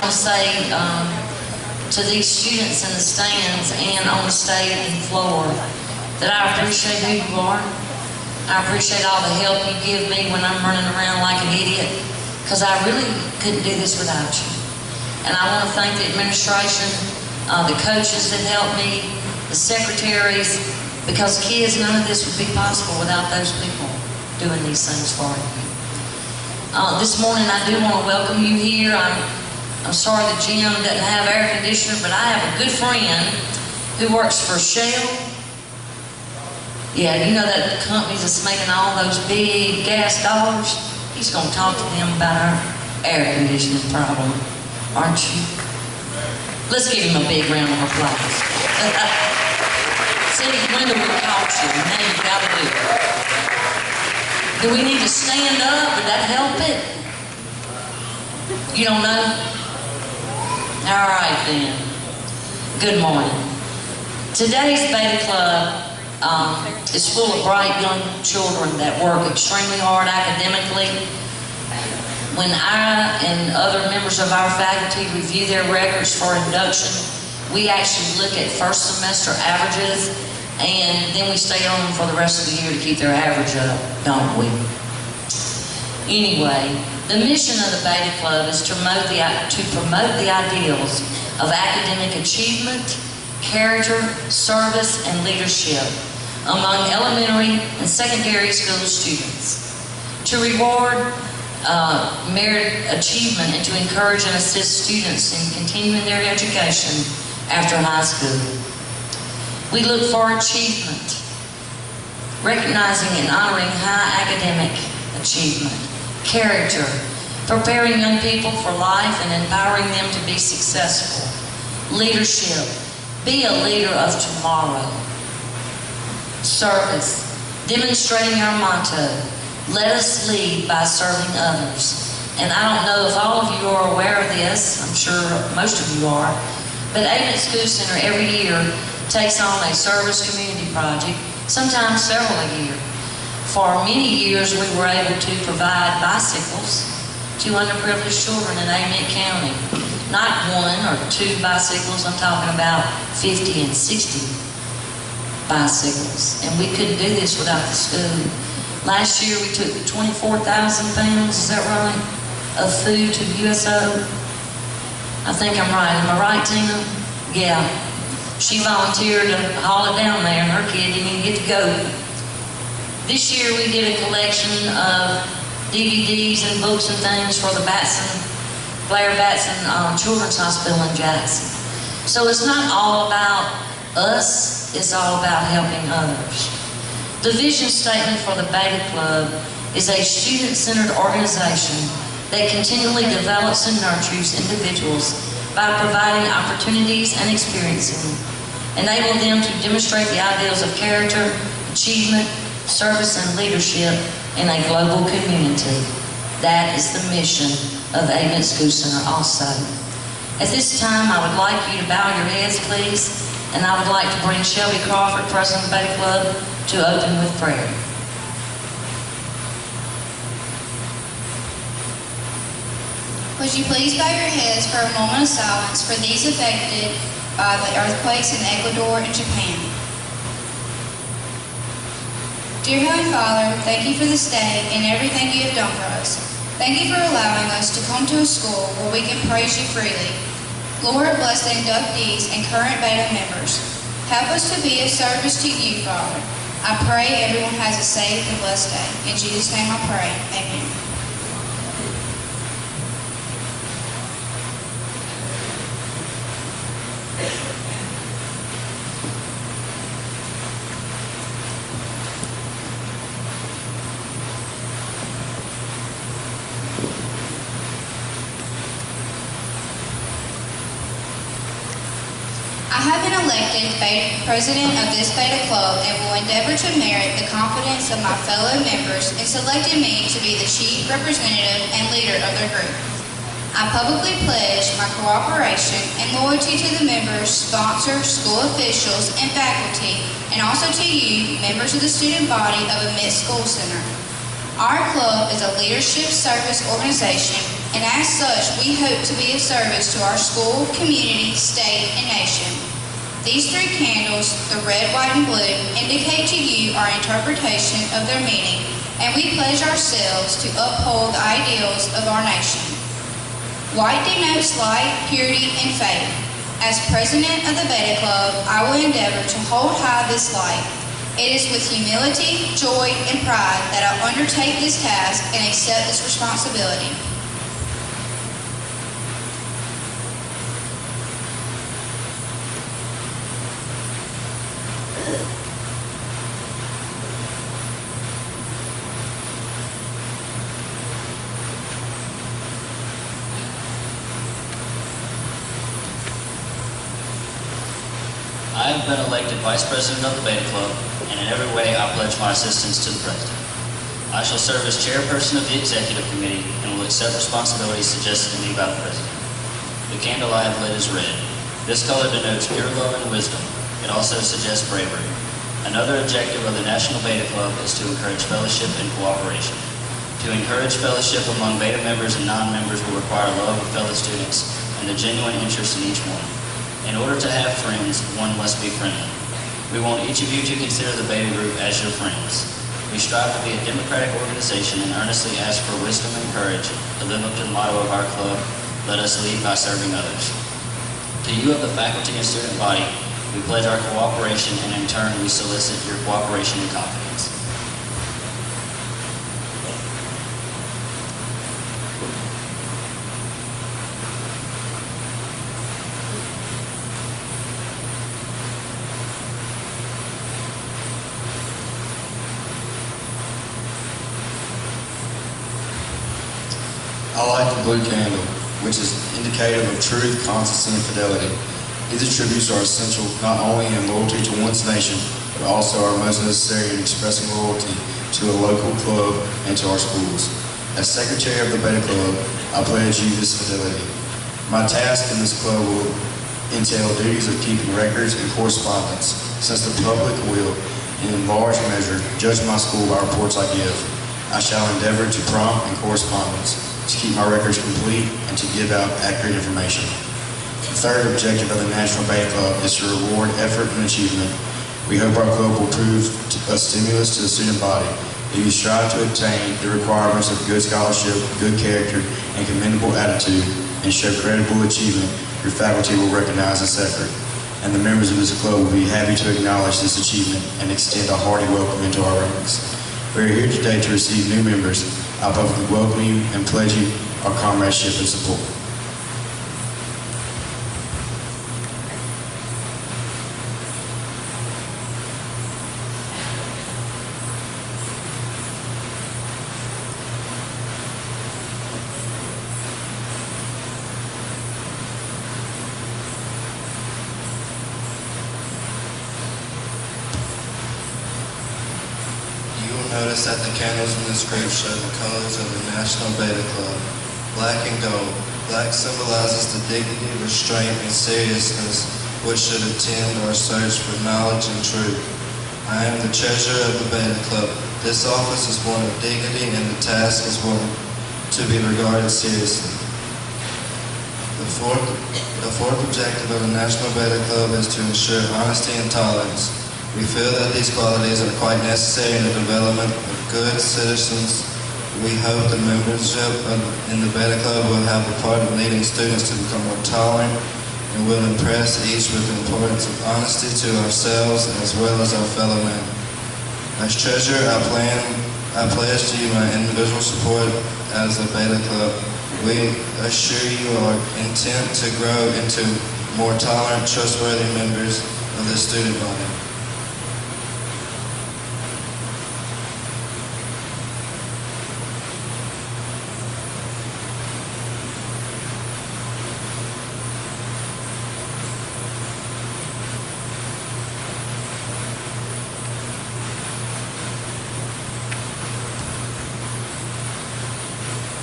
want to say to these students in the stands and on the stage and floor that I appreciate who you are. I appreciate all the help you give me when I'm running around like an idiot, because I really couldn't do this without you. And I want to thank the administration, the coaches that helped me, the secretaries, because kids, none of this would be possible without those people doing these things for you. This morning I do want to welcome you here. I'm sorry the gym doesn't have air conditioner, but I have a good friend who works for Shell. Yeah, you know that company that's making all those big gas dollars? He's going to talk to them about our air conditioning problem, aren't you? Let's give him a big round of applause. See, Linda, we caught you. Now you've got to do it. Do we need to stand up? Would that help it? You don't know? All right, then. Good morning. Today's Beta Club is full of bright young children that work extremely hard academically. When I and other members of our faculty review their records for induction, we actually look at first semester averages, and then we stay on them for the rest of the year to keep their average up, don't we? Anyway, the mission of the Beta Club is to promote the ideals of academic achievement, character, service, and leadership among elementary and secondary school students, to reward merit achievement, and to encourage and assist students in continuing their education after high school. We look for achievement, recognizing and honoring high academic achievement, character, preparing young people for life and empowering them to be successful, leadership, be a leader of tomorrow, service, demonstrating our motto, let us lead by serving others. And I don't know if all of you are aware of this, I'm sure most of you are, but Amite School Center every year takes on a service community project, sometimes several a year. For many years we were able to provide bicycles to underprivileged children in Amite County. Not one or two bicycles, I'm talking about 50 and 60 bicycles. And we couldn't do this without the school. Last year we took 24,000 pounds, is that right, of food to the USO. I think I'm right. Am I right, Tina? Yeah. She volunteered to haul it down there, and her kid didn't even get to go. This year we did a collection of DVDs and books and things for the Blair Batson Children's Hospital in Jackson. So it's not all about us, it's all about helping others. The vision statement for the Beta Club is a student-centered organization that continually develops and nurtures individuals by providing opportunities and experiences, enable them to demonstrate the ideals of character, achievement, service, and leadership in a global community. That is the mission of Amite School Center also. At this time, I would like you to bow your heads, please, and I would like to bring Shelby Crawford, President of the Beta Club, to open with prayer. Would you please bow your heads for a moment of silence for these affected by the earthquakes in Ecuador and Japan. Dear Heavenly Father, thank you for this day and everything you have done for us. Thank you for allowing us to come to a school where we can praise you freely. Lord, bless the inductees and current Beta members. Help us to be of service to you, Father. I pray everyone has a safe and blessed day. In Jesus' name I pray. Amen. I have been elected president of this Beta Club and will endeavor to merit the confidence of my fellow members in selecting me to be the chief representative and leader of their group. I publicly pledge my cooperation and loyalty to the members, sponsors, school officials, and faculty, and also to you, members of the student body of Amite School Center. Our club is a leadership service organization and as such, we hope to be of service to our school, community, state, and nation. These three candles, the red, white, and blue, indicate to you our interpretation of their meaning, and we pledge ourselves to uphold the ideals of our nation. White denotes light, purity, and faith. As president of the Beta Club, I will endeavor to hold high this light. It is with humility, joy, and pride that I undertake this task and accept this responsibility. I have been elected Vice President of the Beta Club, and in every way I pledge my assistance to the President. I shall serve as Chairperson of the Executive Committee and will accept responsibilities suggested to me by the President. The candle I have lit is red. This color denotes pure love and wisdom. It also suggests bravery. Another objective of the National Beta Club is to encourage fellowship and cooperation. To encourage fellowship among Beta members and non-members will require love of fellow students and the genuine interest in each one. In order to have friends, one must be friendly. We want each of you to consider the Beta Group as your friends. We strive to be a democratic organization and earnestly ask for wisdom and courage to live up to the motto of our club, let us lead by serving others. To you of the faculty and student body, we pledge our cooperation, and in turn we solicit your cooperation and confidence. I like the blue candle, which is indicative of truth, constancy, and fidelity. These attributes are essential not only in loyalty to one's nation, but also are most necessary in expressing loyalty to a local club and to our schools. As Secretary of the Beta Club, I pledge you this fidelity. My task in this club will entail duties of keeping records and correspondence, since the public will, in large measure, judge my school by reports I give. I shall endeavor to prompt and correspondence, to keep my records complete, and to give out accurate information. The third objective of the National Beta Club is to reward effort and achievement. We hope our club will prove a stimulus to the student body. If you strive to obtain the requirements of good scholarship, good character, and commendable attitude, and show credible achievement, your faculty will recognize this effort, and the members of this club will be happy to acknowledge this achievement and extend a hearty welcome into our ranks. We are here today to receive new members. I publicly welcome you and pledge you our comradeship and support. Notice that the candles in this group show the colors of the National Beta Club, black and gold. Black symbolizes the dignity, restraint, and seriousness which should attend our search for knowledge and truth. I am the treasurer of the Beta Club. This office is one of dignity, and the task is one to be regarded seriously. The fourth objective of the National Beta Club is to ensure honesty and tolerance. We feel that these qualities are quite necessary in the development of good citizens. We hope the membership in the Beta Club will have a part in leading students to become more tolerant and will impress each with the importance of honesty to ourselves as well as our fellow men. As treasurer, I pledge to you my individual support as the Beta Club. We assure you our intent to grow into more tolerant, trustworthy members of the student body.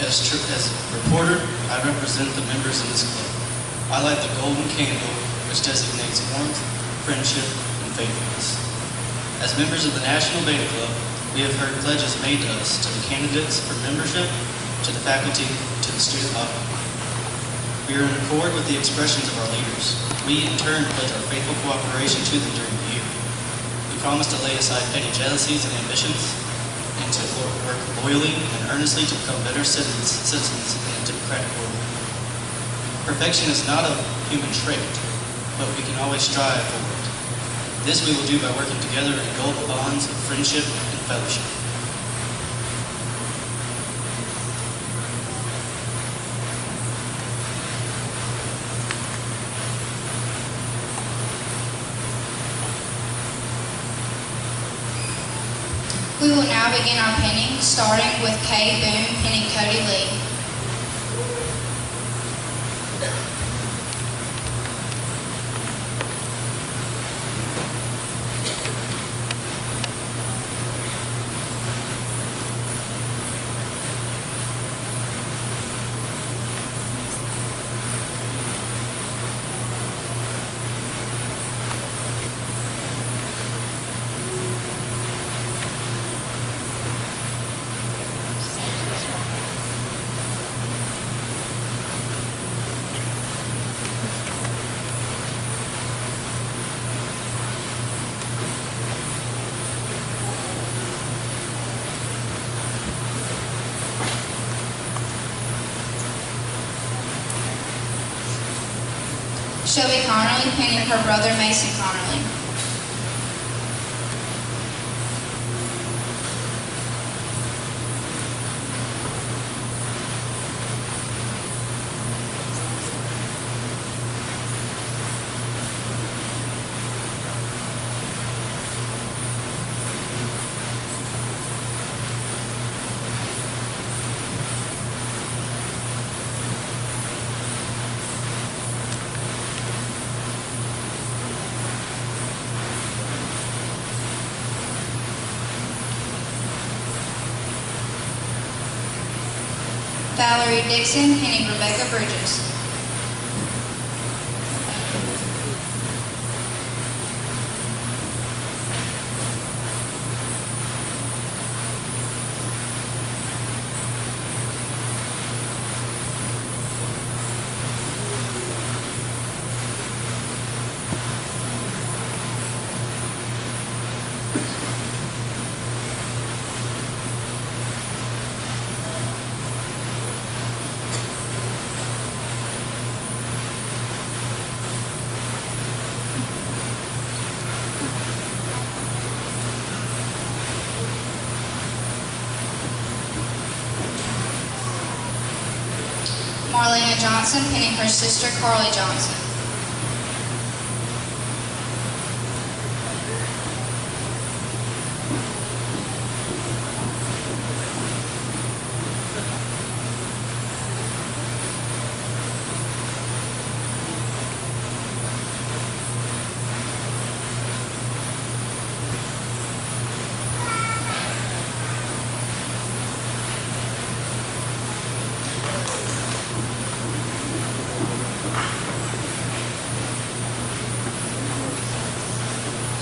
As reporter, I represent the members of this club. I light the golden candle, which designates warmth, friendship, and faithfulness. As members of the National Beta Club, we have heard pledges made to us, to the candidates for membership, to the faculty, to the student body. We are in accord with the expressions of our leaders. We, in turn, pledge our faithful cooperation to them during the year. We promise to lay aside petty jealousies and ambitions, and to work loyally and earnestly to become better citizens in a democratic world. Perfection is not a human trait, but we can always strive for it. This we will do by working together in golden bonds of friendship and fellowship. We will now begin our pinning, starting with Kay Boone pinning Cody Lee. Shelby Connerly pinning her brother Mason Connerly. Valerie Dixon pinning Rebecca Bridges. Marlena Johnson pinning her sister Carly Johnson.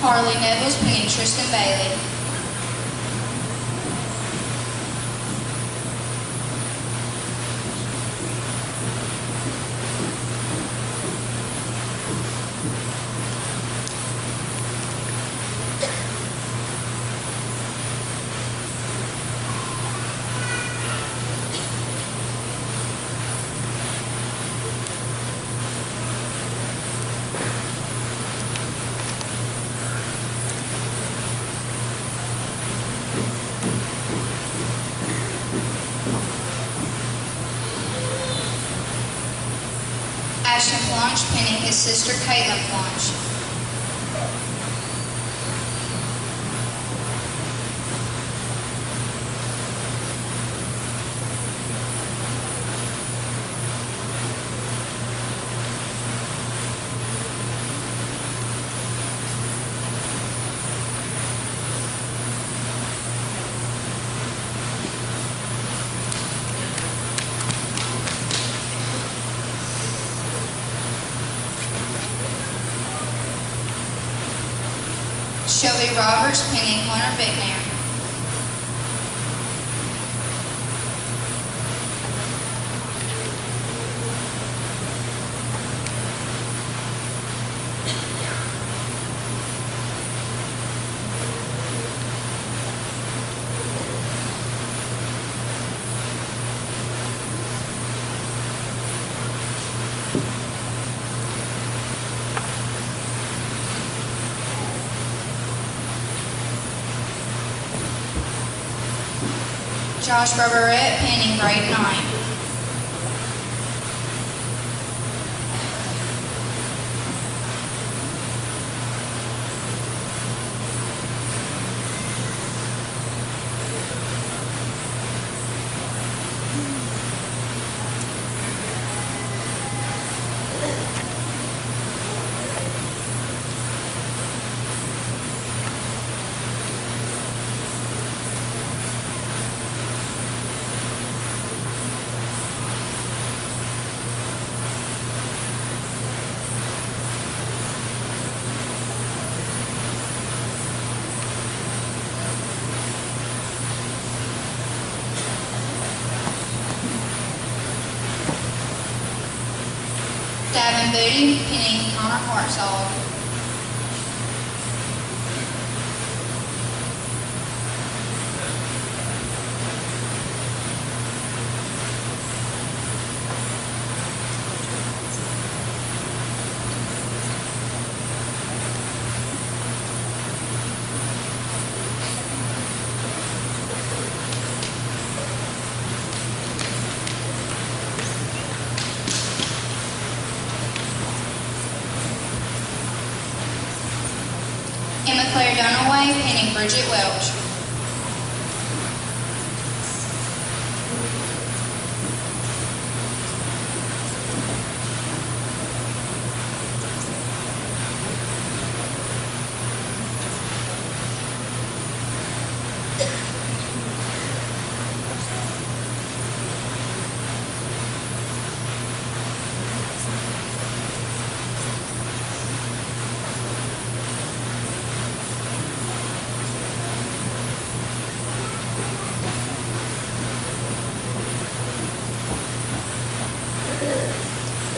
Harley Neville's pinning Tristan Bailey. Ashton Plunge pinning his sister Caitlin Plunge. Shelby Roberts pinning Hunter Bignair. Josh Barbarette, pinning grade 9. Davin Booty, pinning Connor Hartzog. Emma Claire Dunaway, pinning Bridget Welch.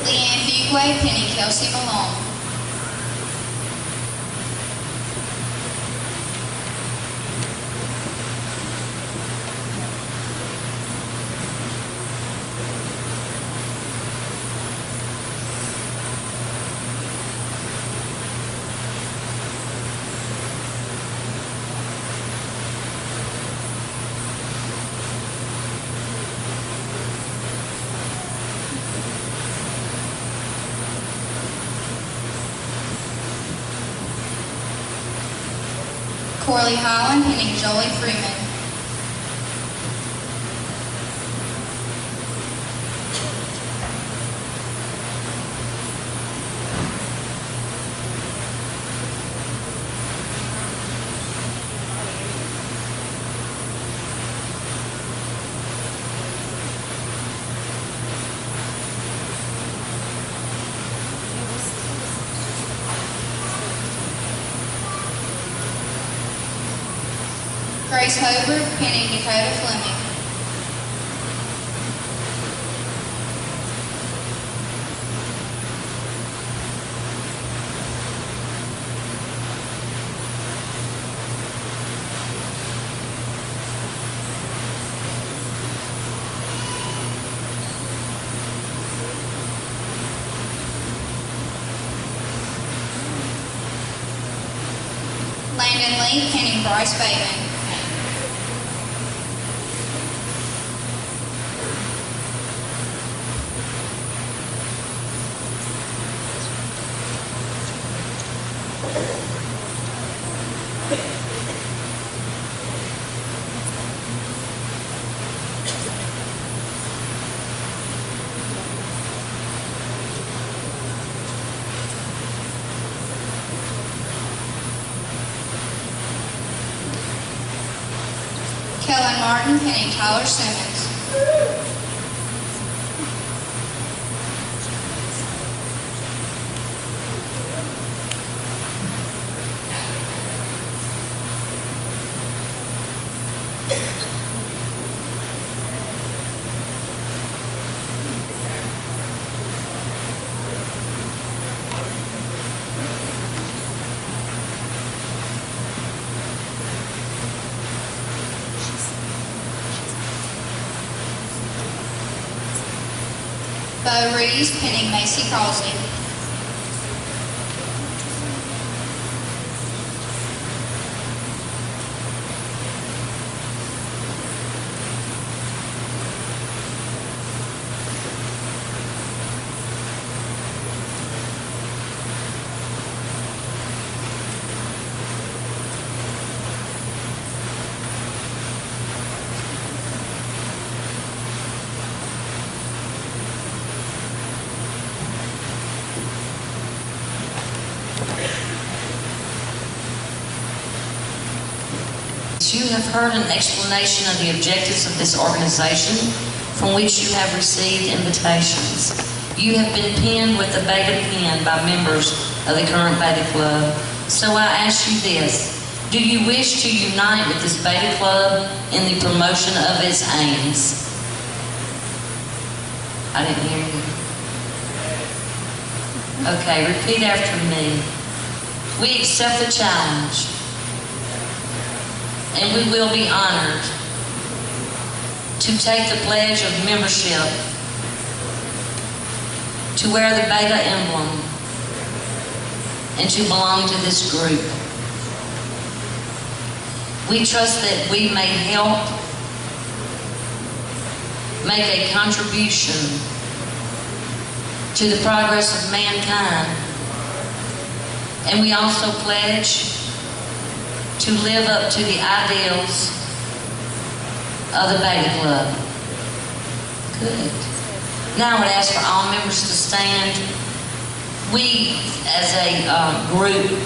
Leanne Fuquay, pinning Kelsey Malone. Corley Highland, pinning Jolie Freeman. Grace Hobart, pinning Dakota Fleming. Landon Lee, pinning Bryce Bateman. Kellen Martin, pinning Tyler Simmons. Bo Rees, pinning Macy Crosby. you have heard an explanation of the objectives of this organization from which you have received invitations. You have been penned with the Beta pen by members of the current Beta Club. So I ask you this, do you wish to unite with this Beta Club in the promotion of its aims? I didn't hear you. Okay, repeat after me. We accept the challenge, and we will be honored to take the pledge of membership, to wear the Beta emblem, and to belong to this group. We trust that we may help make a contribution to the progress of mankind, and we also pledge to live up to the ideals of the Beta Club. Good. Now I would ask for all members to stand. We, as a group,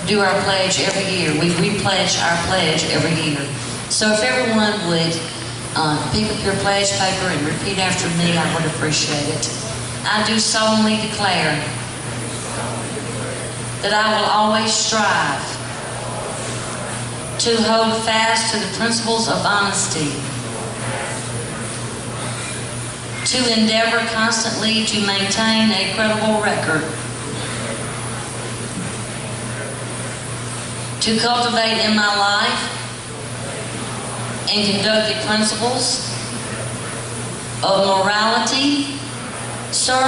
do our pledge every year. We re-pledge our pledge every year. So if everyone would pick up your pledge paper and repeat after me, I would appreciate it. I do solemnly declare that I will always strive to hold fast to the principles of honesty, to endeavor constantly to maintain a credible record, to cultivate in my life and conduct the principles of morality, service,